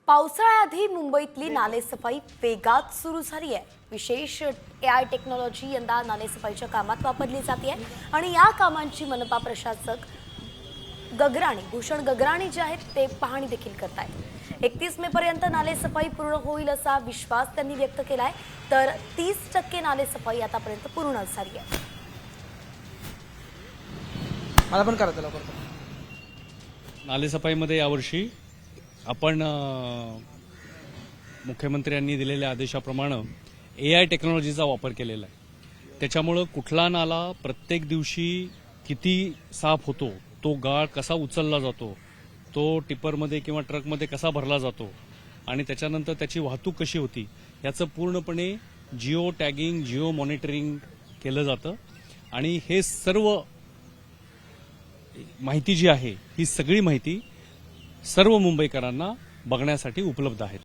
पावसाळ्याआधी मुंबईतली नालेसफाई वेगात सुरू झाली आहे। विशेष AI टेक्नॉलॉजी यंदा नालेसफाईच्या कामात वापरली जाते आणि या कामांची मनपा प्रशासक भूषण गगराणी जे आहेत ते पाहणी देखील करतायत। 31 मे पर्यंत नालेसफाई पूर्ण होईल असा विश्वास त्यांनी व्यक्त केलाय, तर 30% नालेसफाई आतापर्यंत पूर्ण झाली आहे। मला पण करायचं लवकर। नालेसफाईमध्ये यावर्षी आपण मुख्यमंत्र्यांनी दिलेल्या आदेशाप्रमाणे AI टेक्नॉलॉजीचा वापर केलेला आहे। त्याच्यामुळे कुठला नाला प्रत्येक दिवशी किती साफ होतो, तो गाळ कसा उचलला जातो, तो टिपरमध्ये किंवा ट्रकमध्ये कसा भरला जातो आणि त्याच्यानंतर त्याची वाहतूक कशी होती याचं पूर्णपणे जिओ टॅगिंग, जिओ मॉनिटरिंग केलं जातं आणि हे सर्व माहिती जी आहे ही सगळी माहिती सर्व मुंबईकरांना बघण्यासाठी उपलब्ध आहे।